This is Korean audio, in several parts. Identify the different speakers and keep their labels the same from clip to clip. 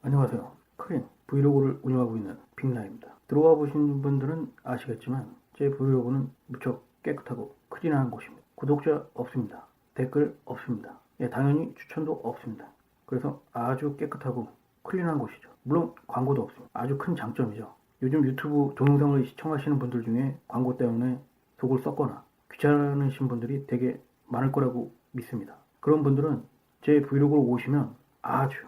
Speaker 1: 안녕하세요. 크린 브이로그를 운영하고 있는 빅나입니다. 들어와 보신 분들은 아시겠지만 제 브이로그는 무척 깨끗하고 클린한 곳입니다. 구독자 없습니다. 댓글 없습니다. 당연히 추천도 없습니다. 그래서 아주 깨끗하고 클린한 곳이죠. 물론 광고도 없습니다. 아주 큰 장점이죠. 요즘 유튜브 동영상을 시청하시는 분들 중에 광고 때문에 속을 썩거나 귀찮으신 분들이 되게 많을 거라고 믿습니다. 그런 분들은 제 브이로그로 오시면 아주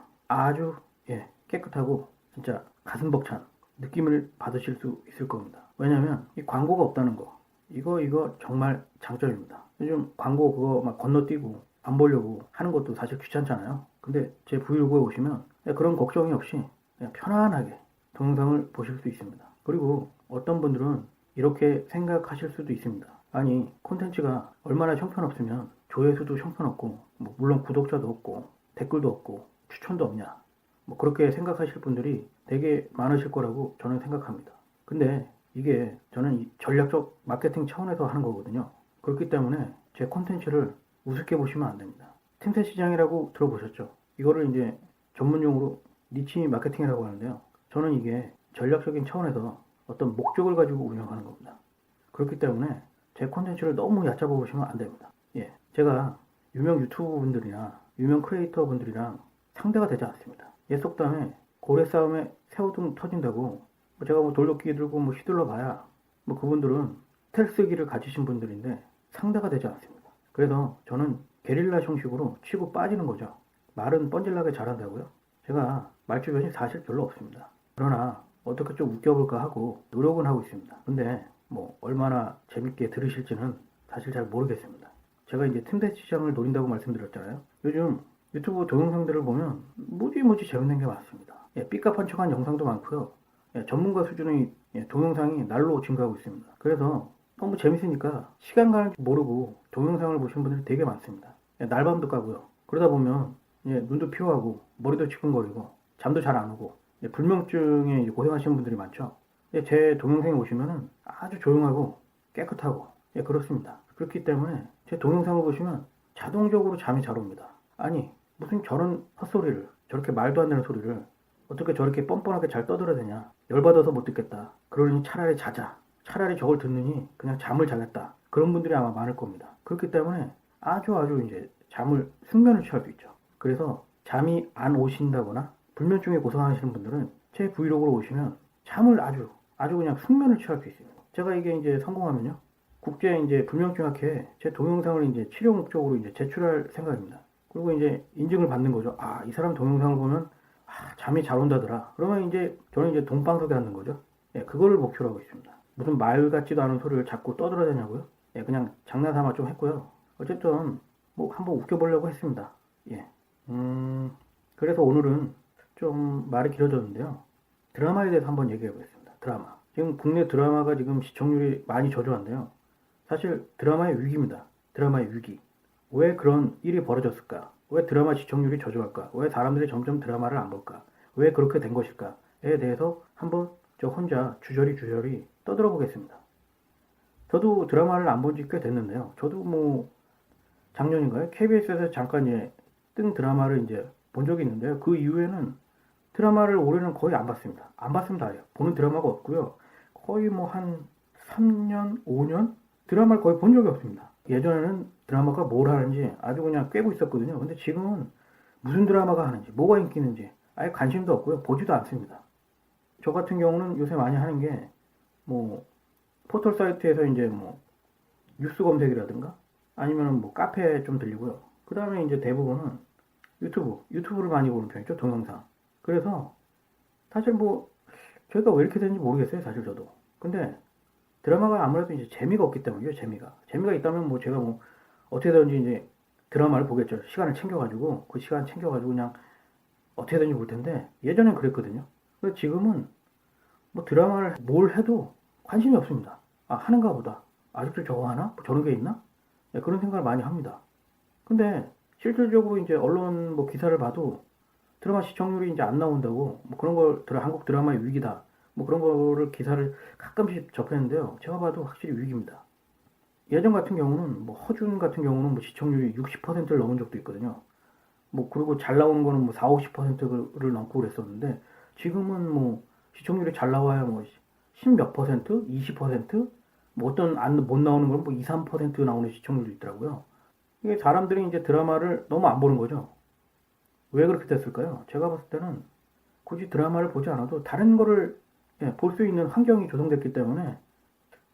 Speaker 1: 깨끗하고 진짜 가슴 벅찬 느낌을 받으실 수 있을 겁니다. 왜냐면 이 광고가 없다는 거 이거 정말 장점입니다. 요즘 광고 그거 막 건너뛰고 안 보려고 하는 것도 사실 귀찮잖아요. 근데 제 브이로그에 오시면 그런 걱정이 없이 그냥 편안하게 동영상을 보실 수 있습니다. 그리고 어떤 분들은 이렇게 생각하실 수도 있습니다. 아니 콘텐츠가 얼마나 형편없으면 조회수도 형편없고 물론 구독자도 없고 댓글도 없고 추천도 없냐, 그렇게 생각하실 분들이 되게 많으실 거라고 저는 생각합니다. 근데 이게 저는 이 전략적 마케팅 차원에서 하는 거거든요. 그렇기 때문에 제 콘텐츠를 우습게 보시면 안 됩니다. 틈새 시장이라고 들어보셨죠? 이거를 이제 전문용어로 니치 마케팅이라고 하는데요. 저는 이게 전략적인 차원에서 어떤 목적을 가지고 운영하는 겁니다. 그렇기 때문에 제 콘텐츠를 너무 얕잡아 보시면 안 됩니다. 제가 유명 유튜브 분들이나 유명 크리에이터 분들이랑 상대가 되지 않습니다. 옛 속담에 고래 싸움에 새우등 터진다고, 제가 돌도끼 들고 휘둘러 봐야 그분들은 스텔스기를 가지신 분들인데 상대가 되지 않습니다. 그래서 저는 게릴라 형식으로 치고 빠지는 거죠. 말은 뻔질나게 잘한다고요? 제가 말주변이 사실 별로 없습니다. 그러나 어떻게 좀 웃겨볼까 하고 노력은 하고 있습니다. 근데 얼마나 재밌게 들으실지는 사실 잘 모르겠습니다. 제가 이제 틈새 시장을 노린다고 말씀드렸잖아요. 요즘 유튜브 동영상들을 보면 무지무지 재밌는 게 많습니다. 삐까뻔쩍한 영상도 많고요. 전문가 수준의 동영상이 날로 증가하고 있습니다. 그래서 너무 재밌으니까 시간 가는 줄 모르고 동영상을 보시는 분들이 되게 많습니다. 날밤도 까고요. 그러다 보면 눈도 피로하고 머리도 지끈거리고 잠도 잘 안 오고 불면증에 고생하시는 분들이 많죠. 제 동영상에 오시면 아주 조용하고 깨끗하고 그렇습니다. 그렇기 때문에 제 동영상을 보시면 자동적으로 잠이 잘 옵니다. 아니 무슨 저런 헛소리를, 저렇게 말도 안 되는 소리를 어떻게 저렇게 뻔뻔하게 잘 떠들어대냐, 열받아서 못 듣겠다, 그러니 차라리 자자, 차라리 저걸 듣느니 그냥 잠을 자겠다, 그런 분들이 아마 많을 겁니다. 그렇기 때문에 아주 이제 숙면을 취할 수 있죠. 그래서 잠이 안 오신다거나 불면증에 고생하시는 분들은 제 브이로그로 오시면 잠을 아주 그냥 숙면을 취할 수 있습니다. 제가 이게 이제 성공하면요, 국제 이제 불면증학회에 제 동영상을 이제 치료 목적으로 이제 제출할 생각입니다. 그리고 이제 인증을 받는 거죠. 이 사람 동영상을 보면 잠이 잘 온다더라. 그러면 이제 저는 이제 동방석에 앉는 거죠. 그거를 목표로 하고 있습니다. 무슨 말 같지도 않은 소리를 자꾸 떠들어대냐고요? 그냥 장난삼아 좀 했고요. 어쨌든 한번 웃겨보려고 했습니다. 그래서 오늘은 좀 말이 길어졌는데요. 드라마에 대해서 한번 얘기해 보겠습니다. 드라마. 지금 국내 드라마가 지금 시청률이 많이 저조한데요. 사실 드라마의 위기입니다. 드라마의 위기. 왜 그런 일이 벌어졌을까? 왜 드라마 시청률이 저조할까? 왜 사람들이 점점 드라마를 안 볼까? 왜 그렇게 된 것일까?에 대해서 한번 저 혼자 주저리 떠들어 보겠습니다. 저도 드라마를 안 본 지 꽤 됐는데요. 저도 작년인가요? KBS에서 잠깐 뜬 드라마를 이제 본 적이 있는데요. 그 이후에는 드라마를 올해는 거의 안 봤습니다. 안 봤습니다. 보는 드라마가 없고요. 거의 한 3년, 5년? 드라마를 거의 본 적이 없습니다. 예전에는 드라마가 뭘 하는지 아주 그냥 꿰고 있었거든요. 근데 지금은 무슨 드라마가 하는지, 뭐가 인기 있는지 아예 관심도 없고요. 보지도 않습니다. 저 같은 경우는 요새 많이 하는 게 포털 사이트에서 이제 뉴스 검색이라든가 아니면 카페에 좀 들리고요. 그 다음에 이제 대부분은 유튜브를 많이 보는 편이죠. 동영상. 그래서 사실 저희가 왜 이렇게 되는지 모르겠어요. 사실 저도. 근데 드라마가 아무래도 이제 재미가 없기 때문이죠. 재미가 있다면 제가 어떻게든지 이제 드라마를 보겠죠. 시간을 챙겨가지고 그 시간 챙겨가지고 그냥 어떻게든지 볼 텐데 예전엔 그랬거든요. 근데 지금은 드라마를 뭘 해도 관심이 없습니다. 하는가 보다. 아직도 저거 하나? 저런 게 있나? 그런 생각을 많이 합니다. 근데 실질적으로 이제 언론 기사를 봐도 드라마 시청률이 이제 안 나온다고 그런 걸 한국 드라마의 위기다. 그런 거를 기사를 가끔씩 접했는데요. 제가 봐도 확실히 위기입니다. 예전 같은 경우는 허준 같은 경우는 시청률이 60%를 넘은 적도 있거든요. 뭐 그리고 잘 나오는 거는 뭐 4, 50%를 넘고 그랬었는데 지금은 뭐 시청률이 잘 나와야 뭐 10 몇 퍼센트, 20%, 뭐 어떤 안 못 나오는 건 뭐 2, 3% 나오는 시청률도 있더라고요. 이게 사람들이 이제 드라마를 너무 안 보는 거죠. 왜 그렇게 됐을까요? 제가 봤을 때는 굳이 드라마를 보지 않아도 다른 거를 볼 수 있는 환경이 조성됐기 때문에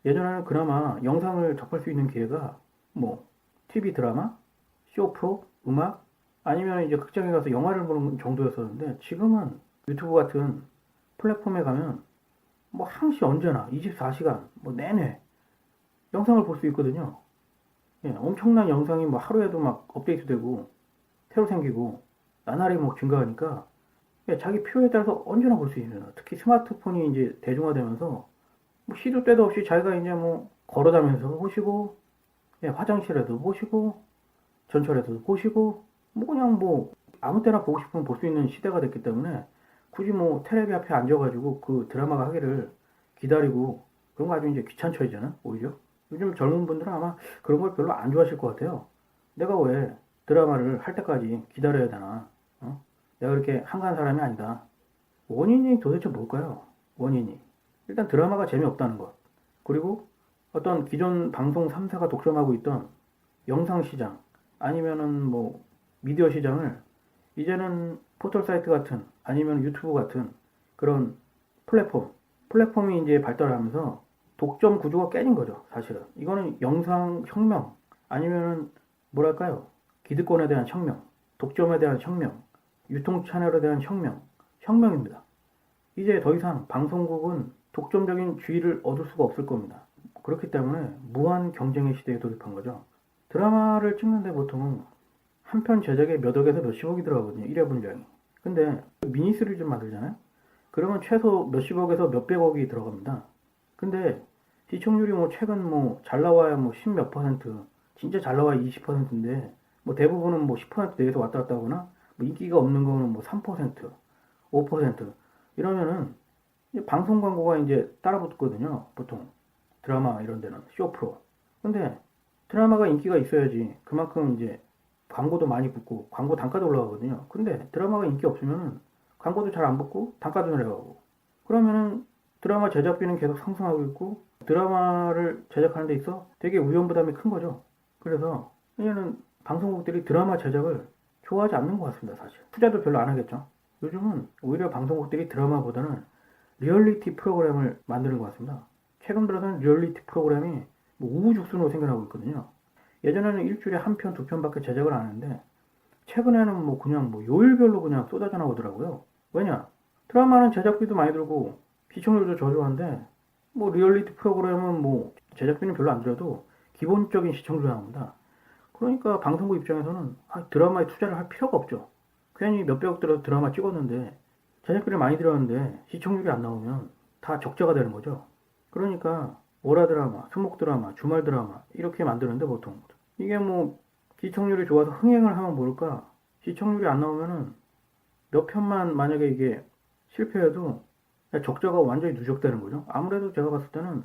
Speaker 1: 예전에는 그나마 영상을 접할 수 있는 기회가 뭐 TV 드라마, 쇼 프로, 음악 아니면 이제 극장에 가서 영화를 보는 정도였었는데 지금은 유튜브 같은 플랫폼에 가면 뭐 항시 언제나 24시간 뭐 내내 영상을 볼 수 있거든요. 엄청난 영상이 뭐 하루에도 막 업데이트되고 새로 생기고 나날이 뭐 증가하니까 자기 필요에 따라서 언제나 볼 수 있는 특히 스마트폰이 이제 대중화되면서 뭐 시도 때도 없이 자기가 이제 뭐 걸어다니면서 보시고 화장실에도 보시고 전철에도 보시고 뭐 그냥 뭐 아무 때나 보고 싶으면 볼 수 있는 시대가 됐기 때문에 굳이 뭐 테레비 앞에 앉아가지고 그 드라마가 하기를 기다리고 그런 거 아주 이제 귀찮죠이제는 오히려 요즘 젊은 분들은 아마 그런 걸 별로 안 좋아하실 것 같아요. 내가 왜 드라마를 할 때까지 기다려야 되나? 어? 내가 그렇게 한가한 사람이 아니다. 원인이 도대체 뭘까요? 원인이 일단 드라마가 재미없다는 것 그리고 어떤 기존 방송 3사가 독점하고 있던 영상 시장 아니면은 뭐 미디어 시장을 이제는 포털 사이트 같은 아니면 유튜브 같은 그런 플랫폼이 이제 발달하면서 독점 구조가 깨진 거죠, 사실은. 이거는 영상 혁명 아니면은 뭐랄까요? 기득권에 대한 혁명, 독점에 대한 혁명, 유통 채널에 대한 혁명입니다. 이제 더 이상 방송국은 독점적인 주의를 얻을 수가 없을 겁니다. 그렇기 때문에 무한 경쟁의 시대에 돌입한 거죠. 드라마를 찍는데 보통 한 편 제작에 몇 억에서 몇십억이 들어가거든요. 1회 분량이. 근데 미니 시리즈 만들잖아요. 그러면 최소 몇십억에서 몇백억이 들어갑니다. 근데 시청률이 뭐 최근 뭐 잘 나와야 뭐 10 몇 퍼센트, 진짜 잘 나와야 20%인데 뭐 대부분은 뭐 10% 내에서 왔다 갔다 하거나 뭐 인기가 없는 거는 뭐 3%, 5% 이러면은 방송 광고가 이제 따라붙거든요. 보통 드라마 이런 데는 쇼 프로. 근데 드라마가 인기가 있어야지 그만큼 이제 광고도 많이 붙고 광고 단가도 올라가거든요. 근데 드라마가 인기 없으면은 광고도 잘 안 붙고 단가도 내려가고 그러면은 드라마 제작비는 계속 상승하고 있고 드라마를 제작하는 데 있어 되게 위험 부담이 큰 거죠. 그래서 이제는 방송국들이 드라마 제작을 좋아하지 않는 것 같습니다. 사실 투자도 별로 안 하겠죠. 요즘은 오히려 방송국들이 드라마보다는 리얼리티 프로그램을 만드는 것 같습니다. 최근 들어서는 리얼리티 프로그램이 뭐 우후죽순으로 생겨나고 있거든요. 예전에는 일주일에 한 편, 두 편밖에 제작을 안 하는데 최근에는 뭐 그냥 뭐 요일별로 그냥 쏟아져 나오더라고요. 왜냐? 드라마는 제작비도 많이 들고 시청률도 저조한데 뭐 리얼리티 프로그램은 뭐 제작비는 별로 안 들어도 기본적인 시청률이 나옵니다. 그러니까 방송국 입장에서는 드라마에 투자를 할 필요가 없죠. 괜히 몇백억 들어서 드라마 찍었는데 제작비를 많이 들었는데 시청률이 안 나오면 다 적자가 되는 거죠. 그러니까 월화 드라마, 수목 드라마, 주말 드라마 이렇게 만드는데 보통 이게 뭐 시청률이 좋아서 흥행을 하면 모를까 시청률이 안 나오면은 몇 편만 만약에 이게 실패해도 적자가 완전히 누적되는 거죠. 아무래도 제가 봤을 때는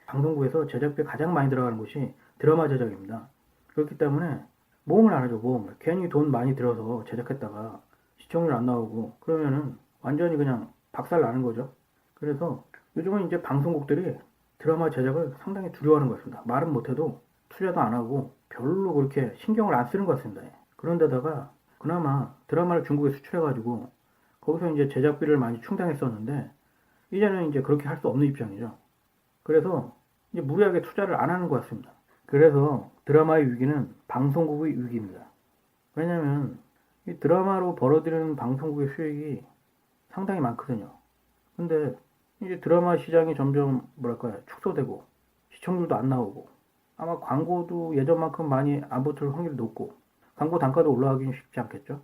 Speaker 1: 방송국에서 제작비 가장 많이 들어가는 곳이 드라마 제작입니다. 그렇기 때문에 모험을 안 하죠. 모험을 괜히 돈 많이 들어서 제작했다가 시청률 안 나오고 그러면은 완전히 그냥 박살 나는 거죠. 그래서 요즘은 이제 방송국들이 드라마 제작을 상당히 두려워하는 것 같습니다. 말은 못해도 투자도 안 하고 별로 그렇게 신경을 안 쓰는 것 같습니다. 그런데다가 그나마 드라마를 중국에 수출해가지고 거기서 이제 제작비를 많이 충당했었는데 이제는 이제 그렇게 할 수 없는 입장이죠. 그래서 이제 무리하게 투자를 안 하는 것 같습니다. 그래서 드라마의 위기는 방송국의 위기입니다. 왜냐면 이 드라마로 벌어들이는 방송국의 수익이 상당히 많거든요. 근데 이제 드라마 시장이 점점 뭐랄까요 축소되고 시청률도 안 나오고 아마 광고도 예전만큼 많이 안 붙을 확률이 높고 광고 단가도 올라가기는 쉽지 않겠죠.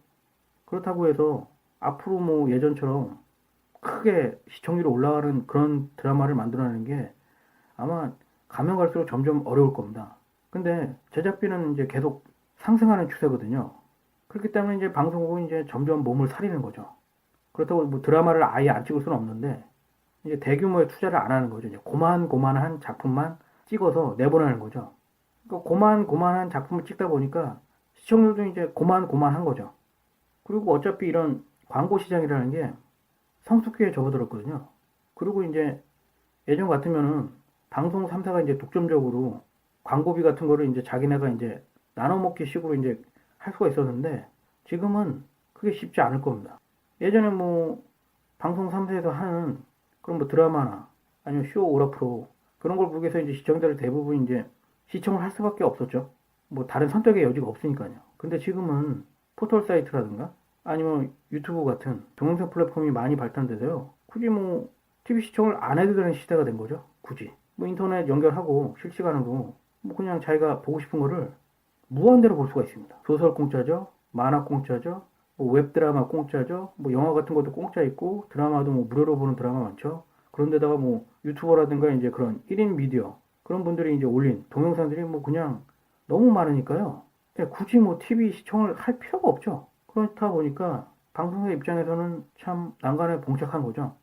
Speaker 1: 그렇다고 해서 앞으로 뭐 예전처럼 크게 시청률이 올라가는 그런 드라마를 만들어내는 게 아마 가면 갈수록 점점 어려울 겁니다. 근데 제작비는 이제 계속 상승하는 추세거든요. 그렇기 때문에 이제 방송국은 이제 점점 몸을 사리는 거죠. 그렇다고 뭐 드라마를 아예 안 찍을 수는 없는데 이제 대규모의 투자를 안 하는 거죠. 이제 고만고만한 작품만 찍어서 내보내는 거죠. 그러니까 고만고만한 작품을 찍다 보니까 시청률도 이제 고만고만한 거죠. 그리고 어차피 이런 광고 시장이라는 게 성숙기에 접어들었거든요. 그리고 이제 예전 같으면은 방송 3사가 이제 독점적으로 광고비 같은 거를 이제 자기네가 이제 나눠 먹기 식으로 이제 할 수가 있었는데 지금은 그게 쉽지 않을 겁니다. 예전에 뭐 방송 3사에서 하는 그런 뭐 드라마나 아니면 쇼 오라프로 그런 걸 보기 위해서 이제 시청자들 대부분 이제 시청을 할 수밖에 없었죠. 뭐 다른 선택의 여지가 없으니까요. 근데 지금은 포털 사이트라든가 아니면 유튜브 같은 동영상 플랫폼이 많이 발달돼서요. 굳이 뭐 TV 시청을 안 해도 되는 시대가 된 거죠. 굳이. 뭐 인터넷 연결하고 실시간으로 뭐 그냥 자기가 보고 싶은 거를 무한대로 볼 수가 있습니다. 소설 공짜죠. 만화 공짜죠. 뭐 웹드라마 공짜죠. 뭐 영화 같은 것도 공짜 있고 드라마도 뭐 무료로 보는 드라마 많죠. 그런데다가 뭐 유튜버라든가 이제 그런 1인 미디어 그런 분들이 이제 올린 동영상들이 뭐 그냥 너무 많으니까요. 굳이 뭐 TV 시청을 할 필요가 없죠. 그렇다 보니까 방송사 입장에서는 참 난간에 봉착한 거죠.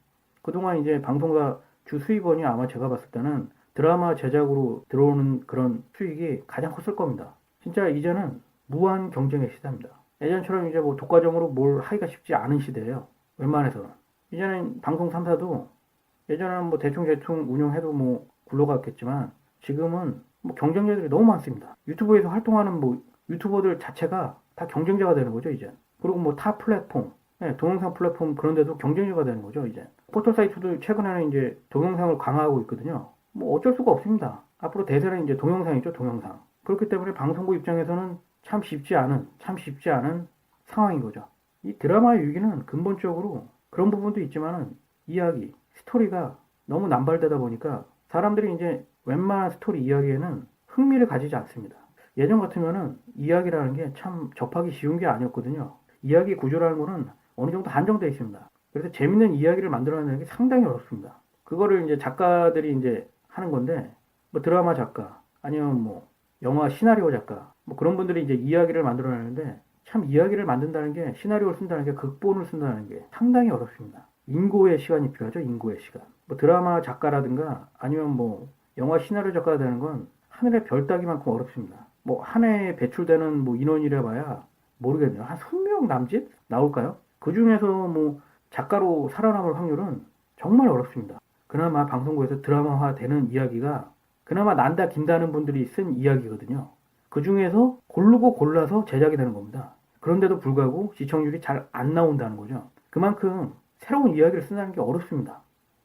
Speaker 1: 그동안 이제 방송사 주 수입원이 아마 제가 봤을 때는 드라마 제작으로 들어오는 그런 수익이 가장 컸을 겁니다. 진짜 이제는 무한 경쟁의 시대입니다. 예전처럼 이제 뭐 독과점으로 뭘 하기가 쉽지 않은 시대예요. 웬만해서는. 이제는 방송 3사도 예전에는 뭐 대충 운영해도 뭐 굴러갔겠지만 지금은 뭐 경쟁자들이 너무 많습니다. 유튜브에서 활동하는 뭐 유튜버들 자체가 다 경쟁자가 되는 거죠, 이제. 그리고 뭐 타 플랫폼, 동영상 플랫폼 그런 데도 경쟁자가 되는 거죠, 이제. 포털 사이트도 최근에는 이제 동영상을 강화하고 있거든요. 뭐 어쩔 수가 없습니다. 앞으로 대세는 이제 동영상이죠, 동영상. 그렇기 때문에 방송국 입장에서는 참 쉽지 않은 상황인 거죠. 이 드라마의 위기는 근본적으로 그런 부분도 있지만은 이야기, 스토리가 너무 남발되다 보니까 사람들이 이제 웬만한 스토리 이야기에는 흥미를 가지지 않습니다. 예전 같으면은 이야기라는 게 참 접하기 쉬운 게 아니었거든요. 이야기 구조라는 거는 어느 정도 한정되어 있습니다. 그래서 재밌는 이야기를 만들어내는 게 상당히 어렵습니다. 그거를 이제 작가들이 이제 하는 건데, 뭐 드라마 작가, 아니면 뭐 영화 시나리오 작가, 뭐 그런 분들이 이제 이야기를 만들어내는데, 참 이야기를 만든다는 게, 시나리오를 쓴다는 게, 극본을 쓴다는 게 상당히 어렵습니다. 인고의 시간이 필요하죠, 인고의 시간. 뭐 드라마 작가라든가, 아니면 뭐 영화 시나리오 작가가 되는 건 하늘의 별 따기만큼 어렵습니다. 뭐 한 해에 배출되는 뭐 인원이라 봐야 모르겠네요. 한 1000명 남짓 나올까요? 그 중에서 뭐 작가로 살아남을 확률은 정말 어렵습니다. 그나마 방송국에서 드라마화 되는 이야기가 그나마 난다 긴다는 분들이 쓴 이야기거든요. 그 중에서 고르고 골라서 제작이 되는 겁니다. 그런데도 불구하고 시청률이 잘 안 나온다는 거죠. 그만큼 새로운 이야기를 쓴다는 게 어렵습니다.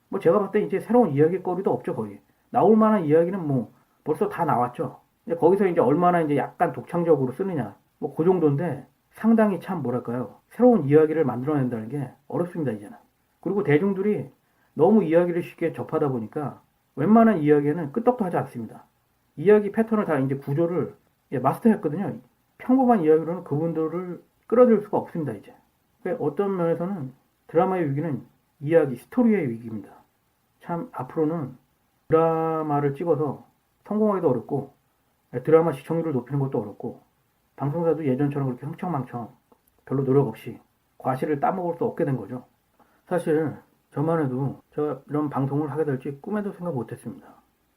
Speaker 1: 뭐 제가 봤을 때 이제 새로운 이야기거리도 없죠, 거의. 나올 만한 이야기는 뭐 벌써 다 나왔죠. 이제 거기서 이제 얼마나 이제 약간 독창적으로 쓰느냐. 뭐 그 정도인데 상당히 참 뭐랄까요. 새로운 이야기를 만들어낸다는 게 어렵습니다, 이제는. 그리고 대중들이 너무 이야기를 쉽게 접하다 보니까 웬만한 이야기에는 끄떡도 하지 않습니다. 이야기 패턴을 다 이제 구조를 마스터했거든요. 평범한 이야기로는 그분들을 끌어들일 수가 없습니다, 이제. 어떤 면에서는 드라마의 위기는 이야기, 스토리의 위기입니다. 참 앞으로는 드라마를 찍어서 성공하기도 어렵고 드라마 시청률을 높이는 것도 어렵고 방송사도 예전처럼 그렇게 흥청망청 별로 노력 없이 과실을 따먹을 수 없게 된 거죠. 사실 저만 해도 제가 이런 방송을 하게 될지 꿈에도 생각 못했습니다.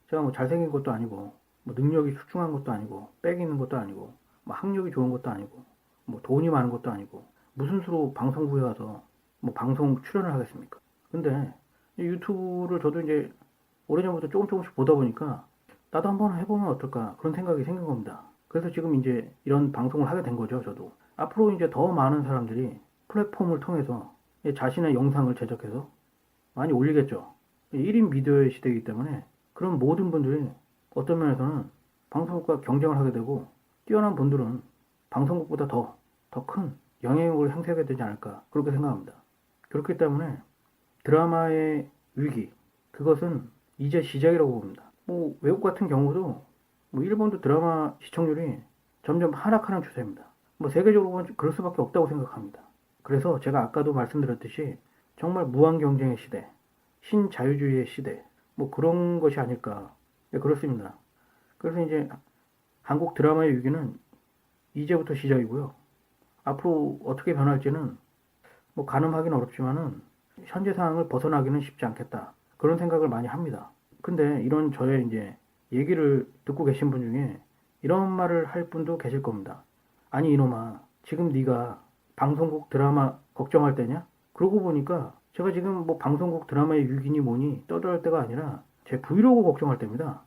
Speaker 1: 제가 뭐 잘생긴 것도 아니고 뭐 능력이 출중한 것도 아니고 빽 있는 것도 아니고 뭐 학력이 좋은 것도 아니고 뭐 돈이 많은 것도 아니고 무슨 수로 방송국에 가서 뭐 방송 출연을 하겠습니까? 근데 유튜브를 저도 이제 오래전부터 조금씩 보다 보니까 나도 한번 해보면 어떨까 그런 생각이 생긴 겁니다. 그래서 지금 이제 이런 방송을 하게 된 거죠, 저도. 앞으로 이제 더 많은 사람들이 플랫폼을 통해서 자신의 영상을 제작해서 많이 올리겠죠. 1인 미디어의 시대이기 때문에 그런 모든 분들이 어떤 면에서는 방송국과 경쟁을 하게 되고 뛰어난 분들은 방송국보다 더 큰 영향력을 행사하게 되지 않을까 그렇게 생각합니다. 그렇기 때문에 드라마의 위기 그것은 이제 시작이라고 봅니다. 뭐 외국 같은 경우도 뭐 일본도 드라마 시청률이 점점 하락하는 추세입니다. 뭐 세계적으로 보면 그럴 수밖에 없다고 생각합니다. 그래서 제가 아까도 말씀드렸듯이 정말 무한 경쟁의 시대, 신자유주의의 시대, 뭐 그런 것이 아닐까. 네, 그렇습니다. 그래서 이제 한국 드라마의 위기는 이제부터 시작이고요. 앞으로 어떻게 변할지는 뭐 가늠하기는 어렵지만은 현재 상황을 벗어나기는 쉽지 않겠다. 그런 생각을 많이 합니다. 근데 이런 저의 이제 얘기를 듣고 계신 분 중에 이런 말을 할 분도 계실 겁니다. 아니 이놈아, 지금 네가 방송국 드라마 걱정할 때냐? 그러고 보니까 제가 지금 뭐 방송국 드라마의 유기니 뭐니 떠들 때가 아니라 제 브이로그 걱정할 때입니다.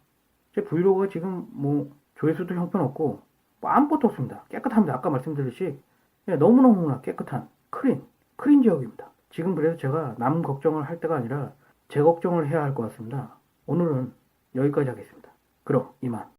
Speaker 1: 제 브이로그가 지금 뭐 조회수도 형편없고 뭐 아무것도 없습니다. 깨끗합니다. 아까 말씀드렸듯이 너무너무나 깨끗한 크린 지역입니다. 지금 그래서 제가 남 걱정을 할 때가 아니라 제 걱정을 해야 할 것 같습니다. 오늘은 여기까지 하겠습니다. 그럼 이만.